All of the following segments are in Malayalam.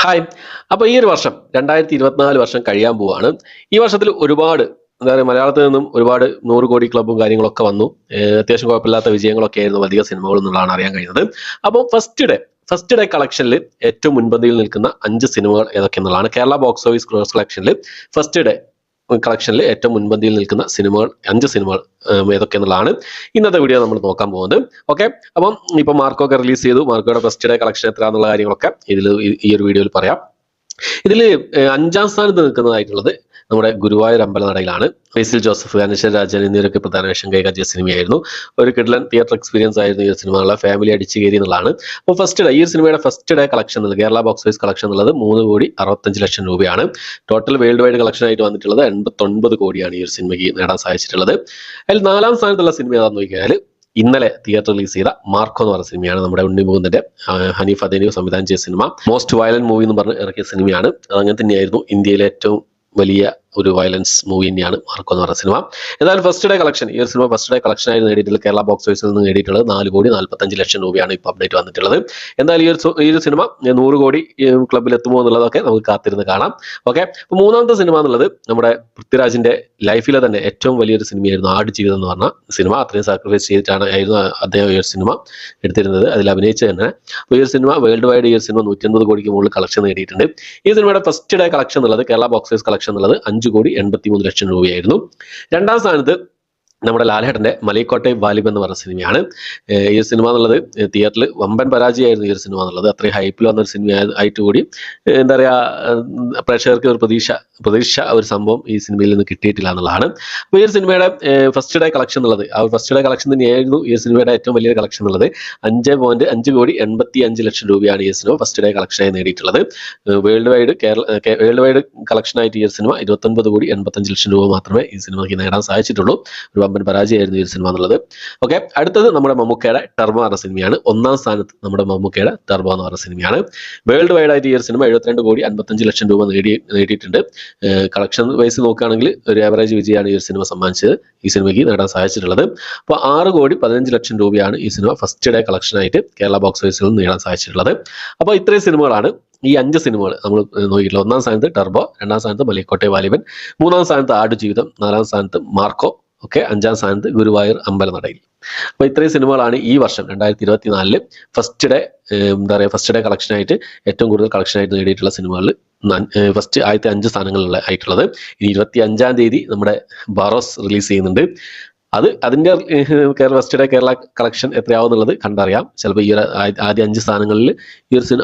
ഹായ്. അപ്പോൾ ഈ ഒരു വർഷം 2024 വർഷം കഴിയാൻ പോവാണ്. ഈ വർഷത്തിൽ ഒരുപാട് എന്താ പറയുക മലയാളത്തിൽ നിന്നും ഒരുപാട് 100 കോടി ക്ലബ്ബും കാര്യങ്ങളൊക്കെ വന്നു. അത്യാവശ്യം കുഴപ്പമില്ലാത്ത വിജയങ്ങളൊക്കെ ആയിരുന്നു അധിക സിനിമകൾ എന്നുള്ളതാണ് അറിയാൻ കഴിയുന്നത്. അപ്പോൾ ഫസ്റ്റ് ഡേ കളക്ഷനിൽ ഏറ്റവും മുൻപന്തിയിൽ നിൽക്കുന്ന 5 സിനിമകൾ ഏതൊക്കെയെന്നുള്ളതാണ്. കേരള ബോക്സ് ഓഫീസ് ഗ്രോസ് കളക്ഷനിൽ ഫസ്റ്റ് ഡേ കളക്ഷനിൽ ഏറ്റവും മുൻപന്തിയിൽ നിൽക്കുന്ന സിനിമകൾ 5 സിനിമകൾ ഏതൊക്കെയെന്നുള്ളതാണ് ഇന്നത്തെ വീഡിയോ നമ്മൾ നോക്കാൻ പോകുന്നത്. ഓക്കെ, അപ്പം ഇപ്പൊ മാർക്കോ ഒക്കെ റിലീസ് ചെയ്തു. മാർക്കോയുടെ ഫസ്റ്റ് ഡേ കളക്ഷൻ എത്ര എന്നുള്ള കാര്യങ്ങളൊക്കെ ഈ ഒരു വീഡിയോയിൽ പറയാം. ഇതിൽ 5ാം സ്ഥാനത്ത് നിൽക്കുന്നതായിട്ടുള്ളത് നമ്മുടെ ഗുരുവായൂർ അമ്പലനടയിലാണ്. ഫേസിൽ ജോസഫ്, അനശ്വര രാജൻ എന്നിവരൊക്കെ പ്രധാന വേഷം കൈകാട്ടിയ സിനിമയായിരുന്നു. ഒരു കിഡ്ലൻ തിയേറ്റർ എക്സ്പീരിയൻസ് ആയിരുന്നു ഈ സിനിമ. ഫാമിലി അടിച്ചു കയറി എന്നുള്ളതാണ്. അപ്പോൾ ഈ സിനിമയുടെ ഫസ്റ്റ് ഡേ കളക്ഷൻ എന്നുള്ളത് കേരള ബോക്സ് ഓഫീസ് കളക്ഷൻ എന്നുള്ളത് 3,65 ലക്ഷം രൂപയാണ്. ടോട്ടൽ വേൾഡ് വൈഡ് കളക്ഷൻ ആയിട്ട് വന്നിട്ടുള്ളത് 89 കോടിയാണ് ഈ ഒരു സിനിമയ്ക്ക് നേടാൻ സാധിച്ചിട്ടുള്ളത്. അതിൽ 4ാം സ്ഥാനത്തുള്ള സിനിമ ഏതാണെന്ന് നോക്കിയാൽ ഇന്നലെ തിയേറ്റർ റിലീസ് ചെയ്ത മാർക്കോ എന്ന് പറഞ്ഞ സിനിമയാണ്. നമ്മുടെ ഉണ്ണിമുകുന്ദന്റെ ഹനീഫ് അദേനി സംവിധാനം ചെയ്ത സിനിമ. മോസ്റ്റ് വയലന്റ് മൂവി എന്ന് പറഞ്ഞ് ഇറക്കിയ സിനിമയാണ്. അതങ്ങനെ തന്നെയായിരുന്നു. ഇന്ത്യയിലെ ഏറ്റവും വലിയ ഒരു വയലൻസ് മൂവി തന്നെയാണ് മാർക്കോ എന്ന് പറഞ്ഞ സിനിമ. ഏതായാലും ഫസ്റ്റ് ഡേ കളക്ഷൻ ഈ ഒരു സിനിമ ഫസ്റ്റ് ഡേ കളക്ഷൻ ആയിട്ട് നേടിയിട്ടുള്ളത് കേരള ബോക്സ് ഓഫീസിൽ നിന്ന് നേടിയിട്ടുള്ളത് 4,45 ലക്ഷം രൂപയാണ് ഇപ്പോൾ അപ്ഡേറ്റ് വന്നിട്ടുള്ളത്. എന്നാൽ ഈ ഒരു സിനിമ 100 കോടി ക്ലബിൽ എത്തുമോ എന്നുള്ളതൊക്കെ നമുക്ക് കാത്തിരുന്ന് കാണാം. ഓക്കെ, അപ്പോൾ 3ാമത്തെ സിനിമ എന്നുള്ളത് നമ്മുടെ പൃഥ്വിരാജിന്റെ ലൈഫിലെ തന്നെ ഏറ്റവും വലിയൊരു സിനിമയായിരുന്നു ആടുജീവിതം എന്ന് പറഞ്ഞ സിനിമ. അത്രയും സാക്രിഫൈസ് ചെയ്തിട്ടായിരുന്നു അദ്ദേഹം ഈ ഒരു സിനിമ എടുത്തിരുന്നത്, അതിൽ അഭിനയിച്ചത് തന്നെ. അപ്പോൾ ഈ ഒരു സിനിമ വേൾഡ് വൈഡ് ഈ ഒരു സിനിമ 150 കോടിക്ക് മുകളിൽ കളക്ഷൻ നേടിയിട്ടുണ്ട്. ഈ സിനിമയുടെ ഫസ്റ്റ് ഡേ കളക്ഷൻ എന്നുള്ളത് കേരള ബോക്സ് ഓഫീസ് കളക്ഷൻ എന്നുള്ളത് 5,83 ലക്ഷം രൂപയായിരുന്നു. 2ാം സ്ഥാനത്ത് നമ്മുടെ ലാലേട്ടന്റെ മലൈക്കോട്ടൈ വാലിബൻ എന്ന് പറഞ്ഞ സിനിമയാണ്. ഈ സിനിമ എന്നുള്ളത് തിയേറ്ററിൽ വമ്പൻ പരാജയമായിരുന്നു ഈ ഒരു സിനിമ എന്നുള്ളത്. അത്രയും ഹൈപ്പിൽ വന്നൊരു സിനിമ ആയിട്ട് കൂടി എന്താ പറയാ പ്രേക്ഷകർക്ക് ഒരു പ്രതീക്ഷ ഒരു സംഭവം ഈ സിനിമയിൽ നിന്ന് കിട്ടിയിട്ടില്ല എന്നുള്ളതാണ്. അപ്പോൾ ഈ ഒരു സിനിമയുടെ ഫസ്റ്റ് ഡേ കളക്ഷൻ എന്നുള്ളത് ഫസ്റ്റ് ഡേ കളക്ഷൻ തന്നെയായിരുന്നു ഈ സിനിമയുടെ ഏറ്റവും വലിയൊരു കളക്ഷൻ എന്നുള്ളത്. 5.5 കോടി 85 ലക്ഷം രൂപയാണ് ഈ സിനിമ ഫസ്റ്റ് ഡേ കളക്ഷനായി നേടിയിട്ടുള്ളത്. വേൾഡ് വൈഡ് കളക്ഷനായിട്ട് ഈ ഒരു സിനിമ 29 കോടി 85 ലക്ഷം രൂപ മാത്രമേ ഈ സിനിമയ്ക്ക് നേടാൻ സാധിച്ചിട്ടുള്ളൂ. ഒരു വമ്പൻ പരാജയമായിരുന്നു ഈ ഒരു സിനിമ എന്നുള്ളത്. ഓക്കെ, അടുത്തത് നമ്മുടെ മമ്മൂക്കയുടെ ടർബോ എന്ന സിനിമയാണ്. 1ാം സ്ഥാനത്ത് നമ്മുടെ മമ്മൂക്കയുടെ ടർബോ എന്ന് പറഞ്ഞ സിനിമയാണ്. വേൾഡ് വൈഡ് ആയിട്ട് ഈ ഒരു സിനിമ 72 കോടി 55 ലക്ഷം രൂപ നേടിയിട്ടുണ്ട്. കളക്ഷൻ വൈസ് നോക്കുകയാണെങ്കിൽ ഒരു ആവറേജ് വിജയമാണ് ഈ ഒരു സിനിമ സമ്മാനിച്ചത് ഈ സിനിമയ്ക്ക് നേടാൻ സാധിച്ചിട്ടുള്ളത്. അപ്പോൾ 6 കോടി 15 ലക്ഷം രൂപയാണ് ഈ സിനിമ ഫസ്റ്റ് ഡേ കളക്ഷനായിട്ട് കേരള ബോക്സ് ഓഫീസിൽ നിന്ന് നേടാൻ സാധിച്ചിട്ടുള്ളത്. അപ്പോൾ ഇത്രയും സിനിമകളാണ് ഈ 5 സിനിമകൾ നമ്മൾ നോക്കിയിട്ടുള്ളത്. 1ാം സ്ഥാനത്ത് ടർബോ, 2ാം സ്ഥാനത്ത് മലൈക്കോട്ടൈ വാലിബൻ, 3ാം സ്ഥാനത്ത് ആടുജീവിതം, 4ാം സ്ഥാനത്ത് മാർക്കോ, ഓക്കെ, 5ാം സ്ഥാനത്ത് ഗുരുവായൂർ അമ്പലനടയിൽ. അപ്പോൾ ഇത്രയും സിനിമകളാണ് ഈ വർഷം 2024 ഫസ്റ്റ് ഡേ കളക്ഷനായിട്ട് ഏറ്റവും കൂടുതൽ കളക്ഷനായിട്ട് നേടിയിട്ടുള്ള സിനിമകളിൽ ആദ്യത്തെ 5 സ്ഥാനങ്ങളിലുള്ള ആയിട്ടുള്ളത്. ഇനി 25ാം തീയതി നമ്മുടെ ബാറോസ് റിലീസ് ചെയ്യുന്നുണ്ട്. അതിന്റെ ഫസ്റ്റ് ഡേ കേരള കളക്ഷൻ എത്രയാവുന്നുള്ളത് കണ്ടറിയാം. ചിലപ്പോൾ ഈ ഒരു ആദ്യ 5 സ്ഥാനങ്ങളിൽ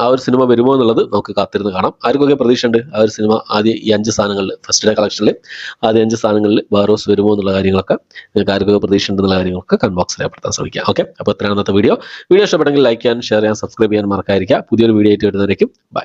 ആ ഒരു സിനിമ വരുമോ എന്നുള്ളത് നമുക്ക് കാത്തിരുന്ന് കാണാം. ആർക്കൊക്കെ പ്രതീക്ഷ ഉണ്ട് ആ ഒരു സിനിമ ഈ 5 സ്ഥാനങ്ങളിൽ ഫസ്റ്റ് ഡേ കളക്ഷനിൽ ആദ്യ 5 സ്ഥാനങ്ങളിൽ ബാറോസ് വരുമോ എന്നുള്ള കാര്യങ്ങളൊക്കെ ആർക്കൊക്കെ പ്രതീക്ഷ ഉണ്ടെന്നുള്ള കാര്യങ്ങളൊക്കെ കമന്റ് ബോക്സിൽ രേഖപ്പെടുത്താൻ ശ്രമിക്കാം. ഓക്കെ, അപ്പോൾ ഇത്രയാണ് ഇന്നത്തെ വീഡിയോ ഇഷ്ടപ്പെട്ടെങ്കിൽ ലൈക്ക് ചെയ്യാൻ, ഷെയർ ചെയ്യാൻ, സബ്സ്ക്രൈബ് ചെയ്യാൻ മറക്കാതിരിക്കുക. പുതിയൊരു വീഡിയോ ആയിട്ട് വരുന്നവരേക്കും ബൈ.